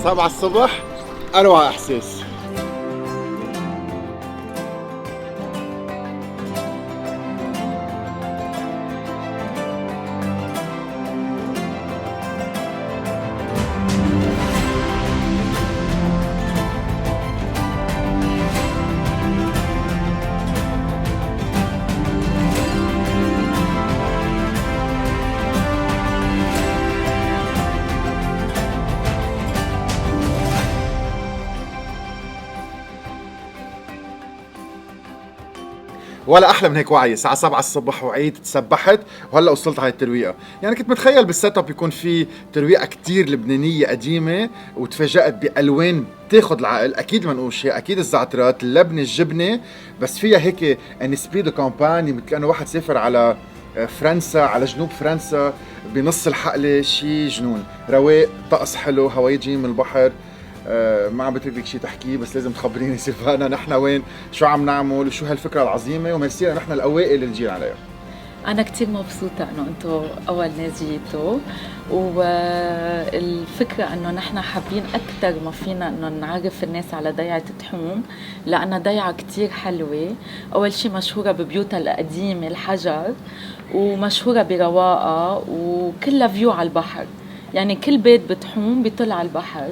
7 الصبح اروع احساس. ولا احلى من هيك وعي. الساعه 7 الصبح وعيت تسبحت وهلا وصلت على الترويقه. يعني كنت متخيل بالسيت اب يكون في ترويقه كتير لبنانيه قديمه، وتفاجأت بالوان بتاخذ العقل. اكيد منقوشه، اكيد الزعترات، اللبنه، الجبنه، بس فيها هيك ان سبي دو كامباني، مثل كانه واحد سافر على فرنسا، على جنوب فرنسا بنص الحقله. شي جنون، رواق، طقس حلو، هواي جاي من البحر. ما عم بترك لك شيء تحكيه، بس لازم تخبريني سيلفانا نحن وين، شو عم نعمل وشو هالفكره العظيمه، وميرسي نحن الاوائل اللي جينا عليها. أنا كتير مبسوطة إنه أنتوا أول ناس جيتوا، والفكرة إنه نحن حابين أكتر ما فينا إنه نعرف الناس على ضيعة تحوم، لأنها ضيعة كتير حلوة. أول شي مشهورة ببيوتها القديمة الحجر، ومشهورة برواقة، وكلها فيو على البحر. يعني كل بيت بتحوم بيطل على البحر،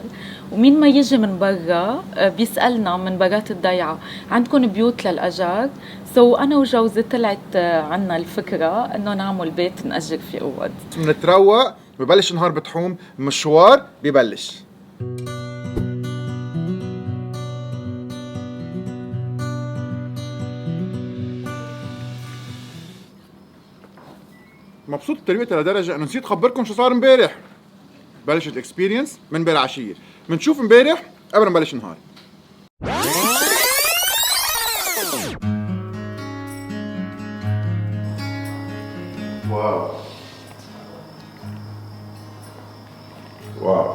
ومين ما يجي من برا بيسألنا من برات الضيعة عندكم بيوت للأجر. أنا وجوزي طلعت عنا الفكرة إنه نعمل بيت نأجر فيه أوض. بنتروق، ببلش النهار بتحوم، مشوار ببلش. مبسوط الترويقه لدرجه انه نسيت خبركم شو صار امبارح. بلشت الاكسبيرينس من امبارح عشيه، بنشوف امبارح قبل ما نبلش النهار. واو واو،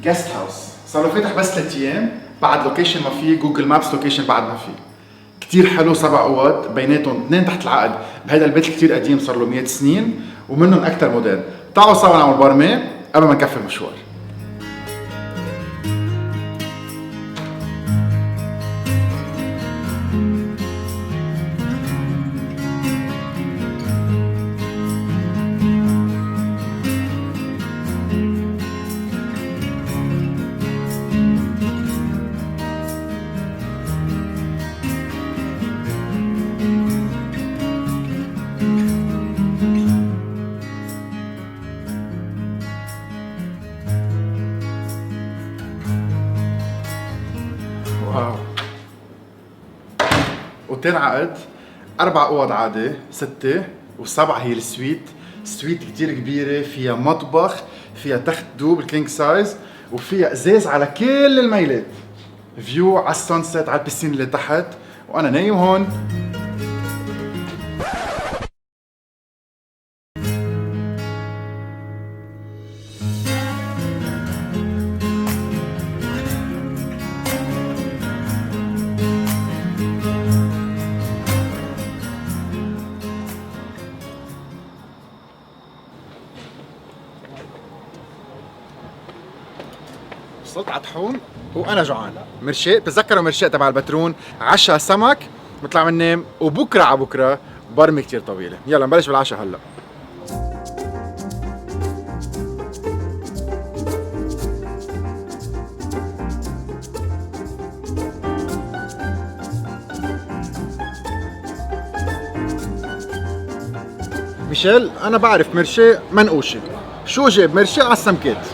جيست هاوس صار له فاتح بس 3 ايام، بعد لوكيشن ما فيه، جوجل مابس لوكيشن بعد ما فيه. كتير حلو، 7 اوض بيناتهم 2 تحت العقد بهذا البيت الكتير قديم صار له 100 سنين، ومنهم اكثر موديل. تعالوا سوا نعمل بارمي قبل ما نكفي المشوار. واو، اوضتين عقد، 4 اوض عادي، 6 و7 هي السويت. سويت كتير كبيرة، فيها مطبخ، فيها تخت دوب الكينج سايز، وفيها ازاز على كل الميلات، فيو على السانسيت، على البسين اللي تحت، وانا نايم هون. وصلت على تحوم وانا جوعان. مرشاق، بتذكروا مرشاق تبع البترون، عشاء سمك، بنطلع بننام، وبكره على بكره برمي كتير طويله. يلا نبلش بالعشاء هلا. ميشيل، انا بعرف مرشاق منقوشه، شو جاب مرشاق على السمكات؟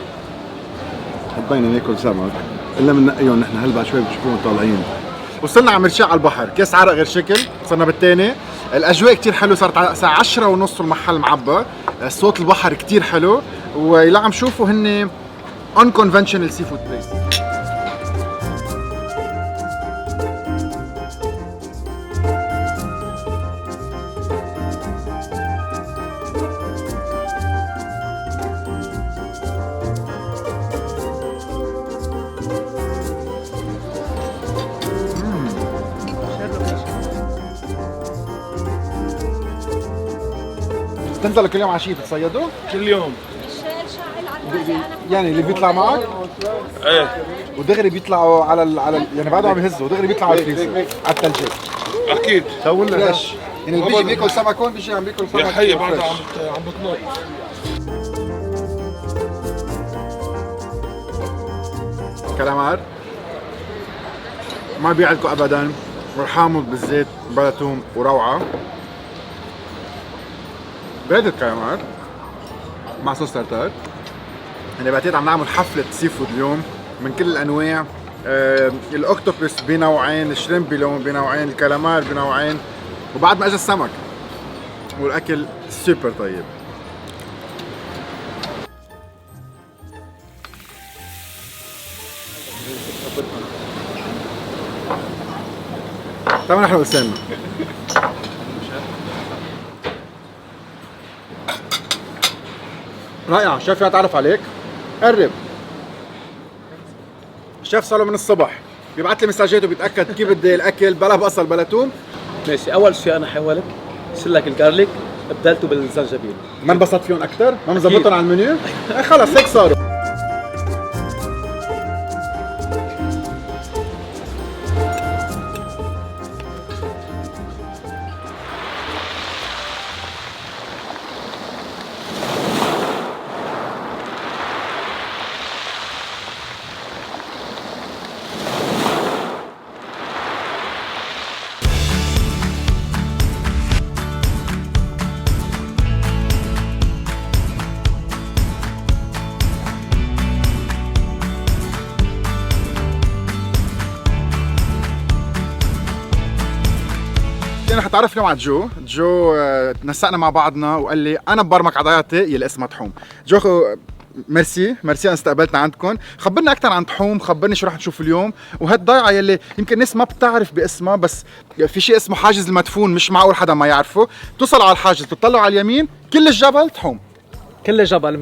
حبينا ناكل سمك الا بننقيهم نحن هلا بعد شوي بتشوفوهم طالعين. وصلنا على مرشاق على البحر، كاس عرق غير شكل، صرنا بالثاني. الاجواء كتير حلوه، صارت على الساعه 10 ونص والمحل معبى، صوت البحر كتير حلو، واللي عم شوفوا هن unconventional seafood place. تنزلوا كل يوم عشية تتصيدوا؟ كل يوم. يعني اللي بيطلع معك ايه ودغري بيطلعوا يعني بعدهم عم يهزوا ودغري بيطلعوا على الفريزر على الثلجات. اكيد. سووا لنا فريش. يعني اللي بيجي بياكل سمك هون بيجي عم بياكل سمك يا حي بعدها فريش. عم بتنط. كلامار ما بيعلكوا ابدا، مرحامض بالزيت بلا توم وروعه. بيض الكلامار مع صوص تارتار. انا بعتقد عم نعمل حفله سي فود اليوم من كل الانواع. الاوكتوبس بنوعين، الشريمب بنوعين، الكلامار بنوعين، وبعد ما اجى السمك، والاكل سوبر طيب. طبعا احنا وصلنا. رائع. شيف فيها اتعرف عليك؟ قرب. الشيف صار له من الصبح بيبعث لي مساجات وبيتاكد كيف بدي الاكل بلا بصل بلا توم. ماشي، اول شيء انا حولك شيل لك الجارليك بدلته بالزنجبيل. ما انبسطت فيهم اكثر؟ ما مظبطهم على المنيو؟ خلص هيك صاروا. انا حتعرف اليوم على جو تنسقنا مع بعضنا وقال لي انا ببرمك على ضيعتي يلي اسمها تحوم. جو ميرسي ان استقبلتنا عندكم. خبرنا اكثر عن تحوم، خبرني شو رح نشوف اليوم، وهالضيعه يلي يمكن الناس ما بتعرف باسمها، بس في شيء اسمه حاجز المدفون، مش معقول حدا ما يعرفه. توصلوا على الحاجز بتطلعوا على اليمين كل الجبل تحوم. كل جبل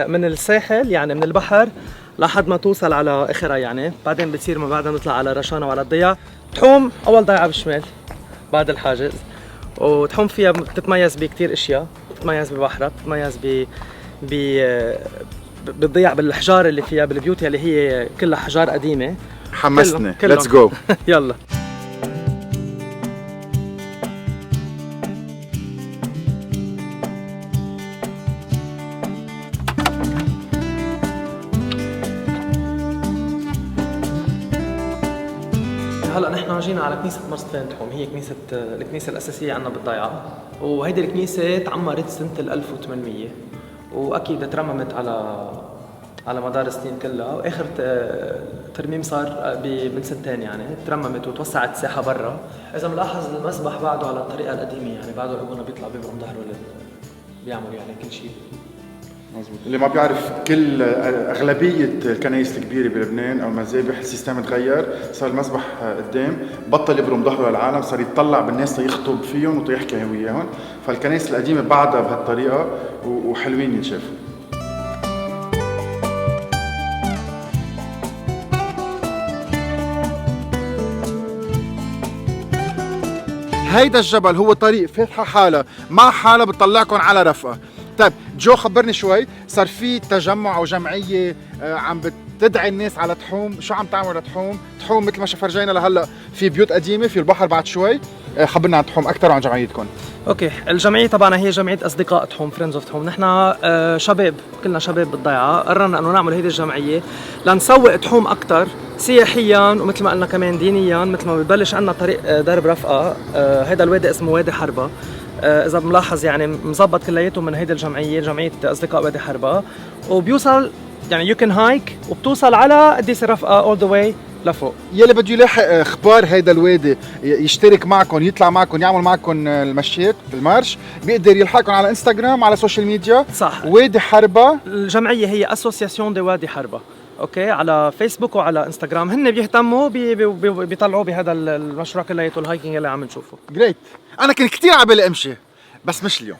من الساحل، يعني من البحر لحد ما توصل على اخرها، يعني بعدين بتصير من بعدها نطلع على رشانه وعلى الضيعه. تحوم اول ضيعه بالشمال بعد الحاجز، وتحوم فيها بتتميز بكتير اشياء، بتتميز ببحرها، بتتميز بتضيع بالحجار اللي فيها، بالبيوت اللي هي كلها حجار قديمه. حمسني، ليتس جو. يلا. هلا نحن جينا على كنيسة مرصفين تحوم، هي الكنيسة الأساسية عندنا بالضيعة، وهيدي الكنيسة تعمرت سنة 1800 وأكيد ترممت على مدار السنين كلها، وآخر ترميم صار من سنتين، يعني ترممت وتوسعت الساحة برا. إذا ملاحظ المسبح بعده على الطريقة القديمة، يعني بعده أبونا بيطلع بيبرم ظهره بيعمل يعني كل شيء. مزبوط. اللي ما بيعرف كل اغلبيه الكنائس الكبيره بلبنان او المذابح السيستم تغير، صار المسبح قدام، بطل يبرم ظهره للعالم، صار يتطلع بالناس ليخطب فيهم ويحكي وياهم، فالكنائس القديمه بعدها بهالطريقه وحلوين ينشافوا. هيدا الجبل هو طريق فاتحه حالها مع حالها بتطلعكم على رفقه. طيب جو خبرني شوي، صار في تجمع او جمعيه عم بتدعي الناس على تحوم، شو عم تعمل لتحوم؟ تحوم مثل ما فرجينا لهلا في بيوت قديمه، في البحر بعد شوي. خبرنا عن تحوم اكثر وعن جمعيتكم. اوكي، الجمعيه طبعا هي جمعيه اصدقاء تحوم، فريندز اوف تحوم. نحن شباب، كلنا شباب بالضيعه، قررنا انه نعمل هيدي الجمعيه لنسوق تحوم اكثر سياحيا، ومثل ما قلنا كمان دينيا. مثل ما ببلش عندنا طريق درب رفقه، هيدا الوادي اسمه وادي حربه، اذا ملاحظ يعني مظبط كلياته من هيدي الجمعيه، جمعيه اصدقاء وادي حربه، وبيوصل يعني يو كان هايك وبتوصل على قديس الرفقه اول ذا واي لفوق. يلي بده يلاحق اخبار هيدا الوادي، يشترك معكم، يطلع معكم، يعمل معكم المشيات المارش، بيقدر يلحقكم على انستغرام، على السوشيال ميديا. صح. وادي حربه. الجمعيه هي اسوسياسيون دي وادي حربه، اوكي، على فيسبوك وعلى انستغرام. هن بيهتموا بيطلعوا بهذا المشروع كلياته، الهايكينج اللي عم نشوفه. جريت. انا كنت كثير على بالي امشي بس مش اليوم.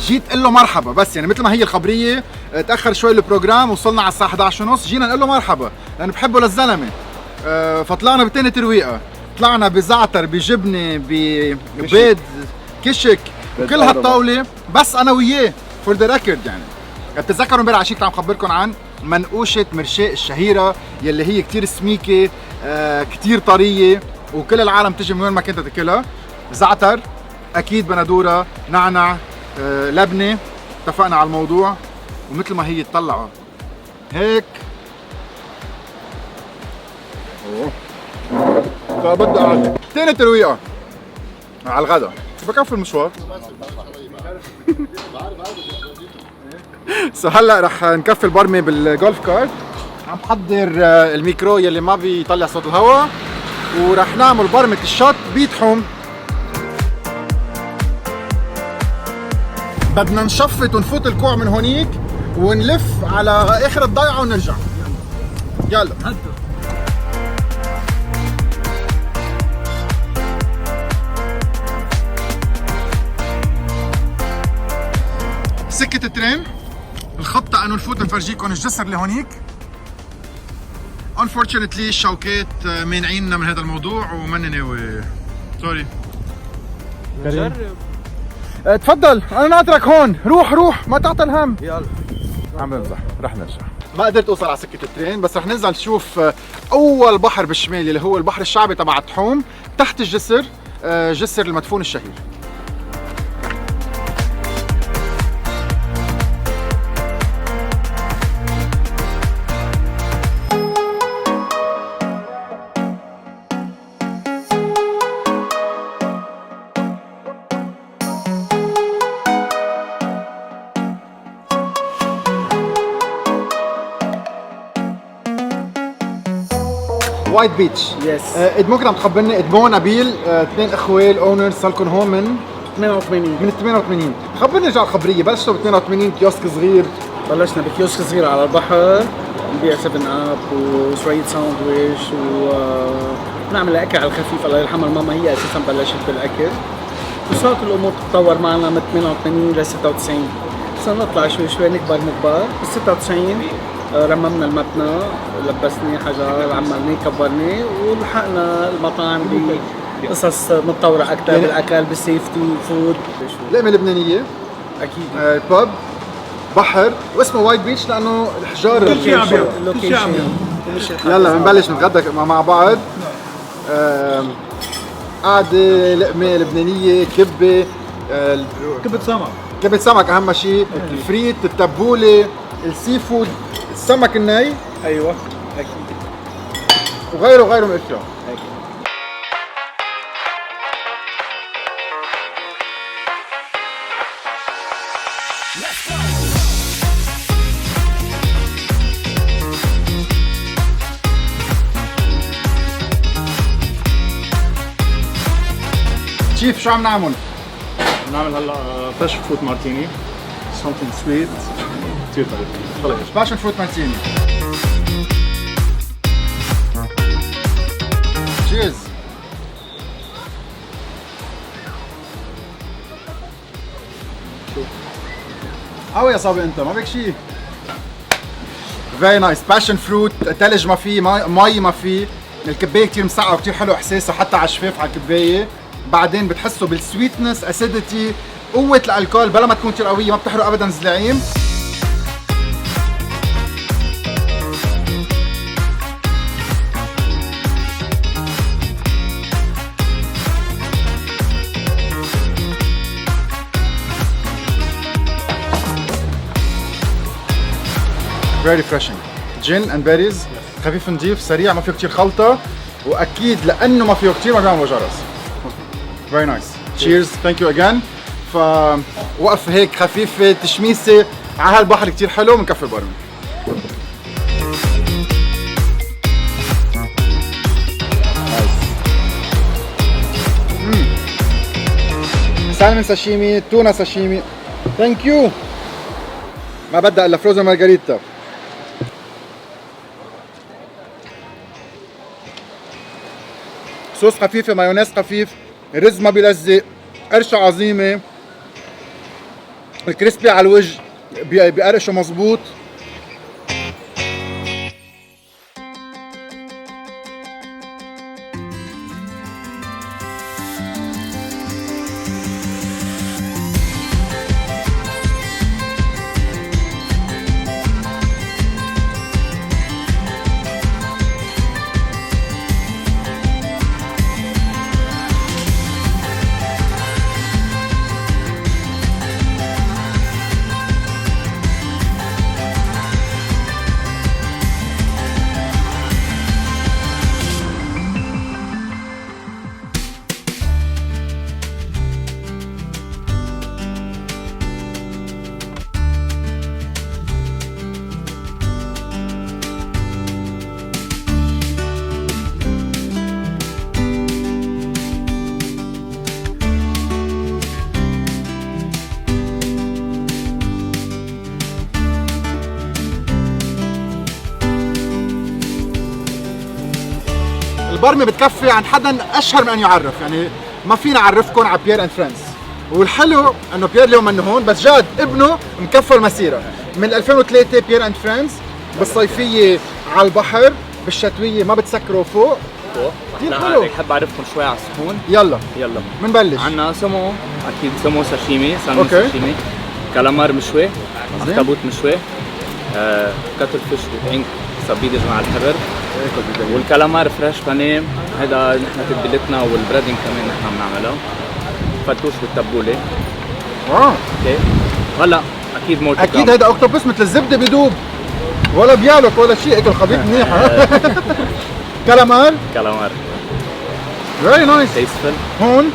جيت قل له مرحبا، بس يعني مثل ما هي الخبريه تاخر شوي البروجرام، وصلنا على الساعه 11:30 جينا نقول له مرحبا لانه بحبه للزلمه. فطلعنا بتاني ترويقه، طلعنا بزعتر بجبنه ببيض كشك وكل هالطاوله بس انا وياه فور ذا ريكورد. يعني بتتذكروا امبارح عشية عم خبركم عن منقوشه مرشاق الشهيره يلي هي كتير سميكه كتير طريه وكل العالم تجي من وين ما كنت تاكلها. زعتر اكيد بندوره نعنع لبنه، اتفقنا على الموضوع ومثل ما هي تطلعوا هيك. فبدي قعد تاني ترويقه على الغدا بكفي المشوار. هلا رح نكفي البرمه بالجولف كارت. عم حضر الميكرو يلي ما بيطلع صوت الهواء، ورح نعمل برمه الشط بيتحوم. بدنا نشفط ونفوت الكوع من هونيك ونلف على اخر الضيعه ونرجع. يلا سكة الترين. الخطة انه نفوت نفرجيكم الجسر اللي هونيك. unfortunately الشوكات مانعيننا من هذا الموضوع وماني ناوي. سوري. نجرب. تفضل انا ناطرك هون. روح ما تعطل هم. يلا عم بمزح، رح نرجع. ما قدرت اوصل على سكة الترين، بس رح ننزل نشوف اول بحر بالشمال اللي هو البحر الشعبي تبع التحوم تحت الجسر، جسر المدفون الشهير. وايت بيتش. يس. ممكن عم تخبرني ادمو نبيل اثنين اخوه الاونرز صار لكم هون من 88. من 88. خبرني رجع الخبريه. بلشتوا ب 82 كيوسك صغير. بلشنا بكيوسك صغير على البحر نبيع 7 اب وشوية ساندويش ونعمل الاكل على الخفيف. الله يرحمها الماما هي اساسا بلشت بالاكل، وصارت الامور تتطور معنا من 88 ل 96. صرنا نطلع شوي نكبر بال 96 رممنا المبنى، لبسني حجر، عملني كبرني، ولحقنا المطاعم بقصص متطورة أكثر يعني بالأكل بالسيفتي فود. لقمة لبنانية أكيد. باب بحر واسمه وايت بيتش لأنه الحجار كل شيء أبيض. يلا بنبلش نتغدى مع بعض. قعدة لقمة لبنانية، كبة كبة سمك أهم شيء، الفريت، التبولة، السي فود، السمك الني. أيوة أكيد. وغيره من الأشياء. شيف شو عم نعمل؟ نعمل هلا فريش فروت مارتيني something sweet كثير حلو. باشن فروت مارتيني. تشيرز. قوي يا صبي انت ما بك شيء. فيري نايس. باشن فروت، ثلج ما في، مي ما في، الكبايه كثير مسقعه وكثير حلو احساسها حتى على الشفاف على الكبايه. بعدين بتحسوا بالسويتنس، اسيديتي، قوة الالكول بلا ما تكون كثير قوية، ما بتحرق ابدا الزلاعيم. Very refreshing. جين اند بيريز، خفيف نضيف سريع ما فيه كثير خلطة، واكيد لانه ما فيه كثير ما بيعمل وجع راس. Very nice. Cheers. Thank you again. فوقف هيك خفيفة تشميسة على هالبحر كتير حلو بنكفي البرمة. سالمون ساشيمي، تونة ساشيمي. ثانك يو. ما بدها الا فروزن مارغريتا. صوص خفيفة، مايونيز خفيف، رز ما بيلزق، قرشة عظيمة. الكريسبي على الوجه، بقرشه مظبوط. البرمة بتكفي عن حدا اشهر من ان يعرف، يعني ما فينا اعرفكم على بيير اند فريندز. والحلو انه بيير اليوم منه هون، بس جاد ابنه مكفى المسيره من 2003. بيير اند فريندز بالصيفيه على البحر، بالشتويه ما بتسكروا فوق. كثير حلو. بحب اعرفكم شوي على السخون. يلا بنبلش. عندنا سمو، اكيد سمو ساشيمي، سالمون ساشيمي، كالامار مشوي، اخطبوط مشوي، كاتل فيش بينك سبيدج مع الحبر، والكالامار فريش بانيه. هيدا نحن تتبيلتنا، والبريدنج كمان نحن بنعملها. فتوش بالتبوله. اوكي. هلا اكيد مور اكيد هيدا اوكتوبس مثل الزبده بدوب، ولا بيعلق ولا شيء، اكل خبيث منيح. كالامار فيري نايس. تيستفل. هون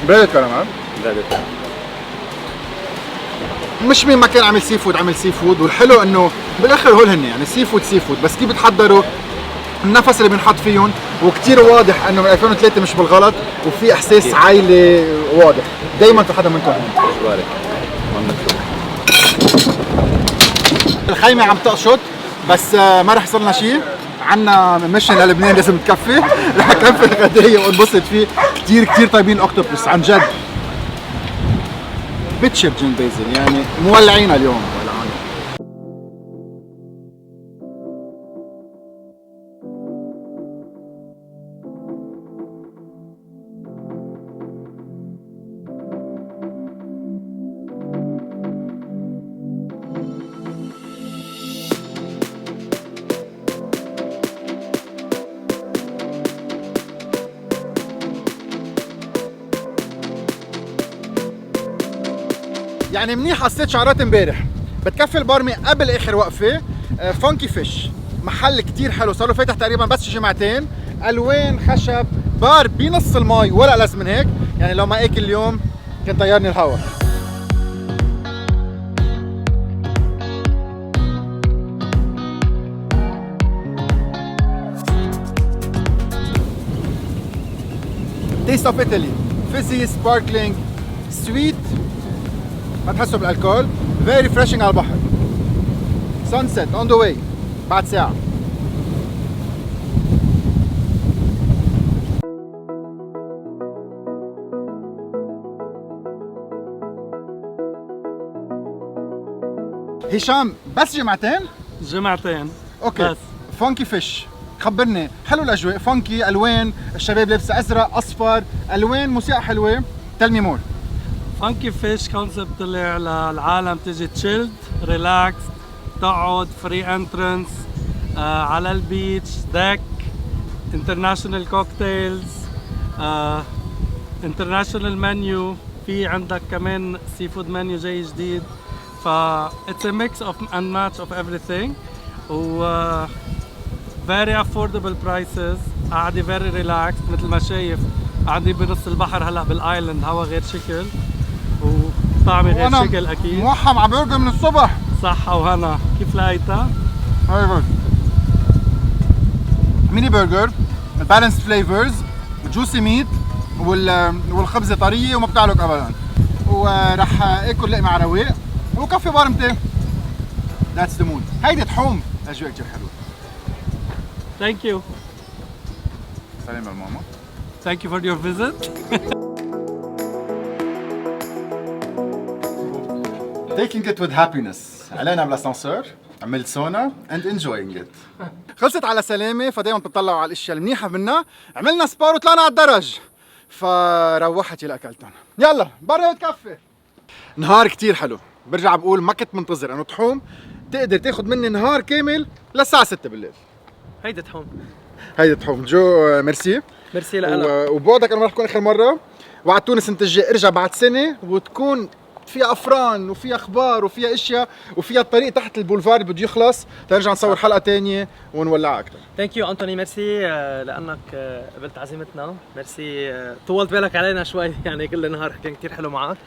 بريد كالامار. مش مين ما كان عمل سي فود عمل سي فود، والحلو انه بالاخر هول هن يعني سي فود. بس كيف بتحضروا النفس اللي بنحط فيهم، وكتير واضح انه من 2003 مش بالغلط، وفي احساس عائلي واضح. دايما في حدا منكم هون. الخيمه عم تقشط، بس ما رح يصير لنا شيء. عنا ميشن للبنان لازم تكفي. رح اكفي الغدايه وانبسط فيه. كتير طيبين الاوكتوبس عن جد. بتشر جين بيزل، يعني مولعينا اليوم. يعني منيح قصيت شعرات امبارح. بتكفي البارمي قبل اخر وقفه. فانكي فيش، محل كتير حلو، صار له فاتح تقريبا بس جمعتين. الوان خشب، بار بنص المي ولا لازم من هيك، يعني لو ما اكل اليوم كان طيرني الهوا. تيست اوف ايطالي، فيزي سباركلينج سويت، ما تحسوا بالالكول، فيري فريشنج على البحر. سانسيت اون ذا واي بعد ساعة. هشام بس جمعتين؟ اوكي بس. فانكي فيش، خبرني، حلو الاجواء، فانكي، الوان، الشباب لابسه ازرق اصفر، الوان، موسيقى حلوه. تيل مي مور. فانكي فيش كونسبت طلع للعالم تيجي تشيلد ريلاكس، تقعد فري انترنس على البيتش، ديك، انترناشونال كوكتيلز، انترناشونال منيو، في عندك كمان سي فود منيو جاي جديد. ف it's a mix of and match of everything. و very affordable prices. قاعدة very relaxed مثل ما شايف، قاعدة بنص البحر هلا بالايلاند، هوا غير شكل وطعمة غير شكل اكيد. موحم على برجر من الصبح. صحة وهنا، كيف لقيتها؟ هاي جود. ميني برجر، بالانس فليفرز، جوسي ميت، والخبزة طرية وما بتعلق ابدا. وراح اكل لقمة على رواق وكفي بارمتي. ذاتس ذا مود. هيدي تحوم اجواء كثير حلوة. ثانك يو. سلام يا ماما. Thank you for your visit. taking it with happiness. علينا بالاسانسور، عملت سونا and enjoying it. خلصت على سلامة، فدايما بتطلعوا على الاشياء المنيحة منها. عملنا سبار وطلعنا على الدرج، فروحت يلي اكلتهم. يلا برا بتكفي. نهار كتير حلو، برجع بقول ما كنت منتظر انه تحوم تقدر تاخذ مني نهار كامل للساعة 6 بالليل. هيدي تحوم. هيدي تحوم. جو ميرسي. ميرسي لك. وبوعدك انه رح تكون اخر مرة، وعلى تونس انت الجاي ارجع بعد سنة وتكون فيها افران وفيها اخبار وفيها اشياء وفيها الطريق تحت البولفار بده يخلص، ترجع نصور حلقة تانية ونولعها اكثر. ثانك يو انتوني، ميرسي لانك قبلت عزيمتنا، ميرسي طولت بالك علينا شوي يعني كل النهار كان كثير حلو معك،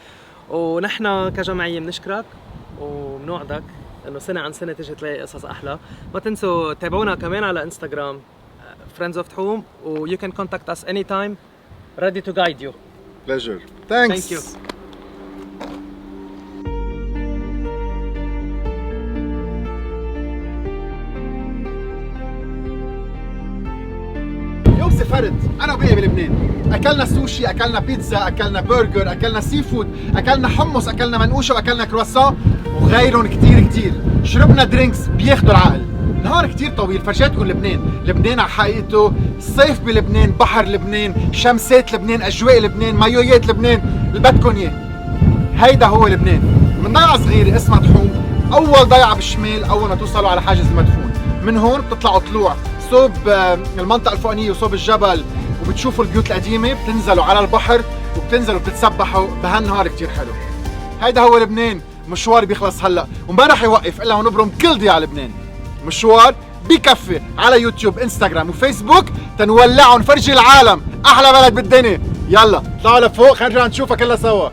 ونحن كجمعية بنشكرك وبنوعدك انه سنة عن سنة تيجي تلاقي قصص احلى. ما تنسوا تابعونا كمان على انستغرام Friends of تحوم، و you can contact us anytime, ready to guide you. Pleasure. Thanks. Thank you. اليوم سافرت انا وبيي بلبنان، اكلنا سوشي، اكلنا بيتزا، اكلنا برجر، اكلنا سي فود، اكلنا حمص، اكلنا منقوشه، واكلنا كرواسون وغيرهم كتير. شربنا درينكس بياخدوا العقل. نهار كتير طويل، فرجيتكم لبنان على حقيقته، صيف بلبنان، بحر لبنان، شمسات لبنان، اجواء لبنان، مايويات لبنان، اللي بدكم اياه. هيدا هو لبنان. من ضيعه صغيره اسمها تحوم، اول ضيعه بالشمال اول ما توصلوا على حاجز المدفون. من هون بتطلعوا طلوع صوب المنطقه الفوقانيه وصوب الجبل، وبتشوفوا البيوت القديمه، بتنزلوا على البحر وبتنزلوا بتتسبحوا بهالنهار كتير حلو. هيدا هو لبنان، مشوار بيخلص هلا وما رح يوقف الا ونبرم كل ضياع لبنان. مشوار بكفي على يوتيوب، انستغرام وفيسبوك، تنولعوا نفرجي العالم احلى بلد بالدنيا. يلا طلعوا لفوق، خلينا نشوفها كلها سوا.